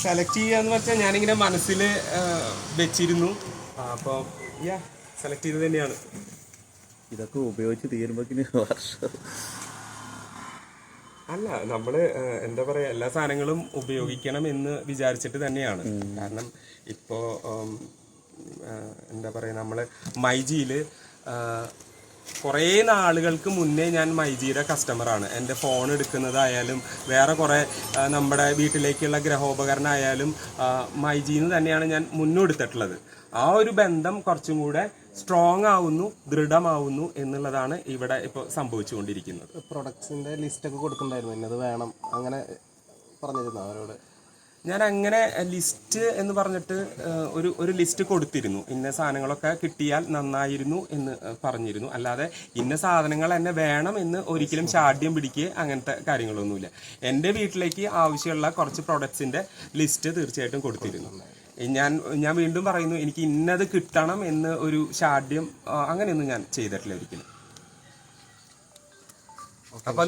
Select ചെയ്യാന്ന് വെച്ചാൽ ഞാനിങ്ങനെ മനസ്സിൽ വെച്ചിരുന്നു. അപ്പോൾ സെലക്ട് ചെയ്തത് തന്നെയാണ്. ഇതൊക്കെ ഉപയോഗിച്ച് തീരുമ്പോഴേക്കിന് വർഷം അല്ല, നമ്മള് എന്താ പറയാ, എല്ലാ സാധനങ്ങളും ഉപയോഗിക്കണം എന്ന് വിചാരിച്ചിട്ട് തന്നെയാണ്. കാരണം ഇപ്പോ എന്താ പറയാ, നമ്മള് മൈജിയില് കുറേ നാളുകൾക്ക് മുന്നേ ഞാൻ മൈജിയുടെ കസ്റ്റമറാണ്. എൻ്റെ ഫോൺ എടുക്കുന്നതായാലും വേറെ കുറേ നമ്മുടെ വീട്ടിലേക്കുള്ള ഗ്രഹോപകരണം ആയാലും മൈജിന്ന് തന്നെയാണ് ഞാൻ മുന്നെടുത്തിട്ടുള്ളത്. ആ ഒരു ബന്ധം കുറച്ചും കൂടെ സ്ട്രോങ് ആവുന്നു, ദൃഢമാവുന്നു എന്നുള്ളതാണ് ഇവിടെ ഇപ്പോൾ സംഭവിച്ചുകൊണ്ടിരിക്കുന്നത്. പ്രൊഡക്ട്സിന്റെ ലിസ്റ്റ് ഒക്കെ കൊടുക്കണ്ടായിരുന്നു, ഇന്നത് വേണം അങ്ങനെ പറഞ്ഞിരുന്നു അവരോട്? ഞാൻ അങ്ങനെ ലിസ്റ്റ് എന്ന് പറഞ്ഞിട്ട് ഒരു ലിസ്റ്റ് കൊടുത്തിരുന്നു. ഇന്ന സാധനങ്ങളൊക്കെ കിട്ടിയാൽ നന്നായിരുന്നു എന്ന് പറഞ്ഞിരുന്നു. അല്ലാതെ ഇന്ന സാധനങ്ങൾ എന്നെ വേണം എന്ന് ഒരിക്കലും ശാഠ്യം പിടിക്കുക അങ്ങനത്തെ കാര്യങ്ങളൊന്നുമില്ല. എൻ്റെ വീട്ടിലേക്ക് ആവശ്യമുള്ള കുറച്ച് പ്രൊഡക്ട്സിൻ്റെ ലിസ്റ്റ് തീർച്ചയായിട്ടും കൊടുത്തിരുന്നു. ഞാൻ വീണ്ടും പറയുന്നു, എനിക്ക് ഇന്നത് കിട്ടണം എന്ന് ഒരു ശാഠ്യം അങ്ങനെയൊന്നും ഞാൻ ചെയ്തിട്ടില്ല ഒരിക്കലും. അപ്പം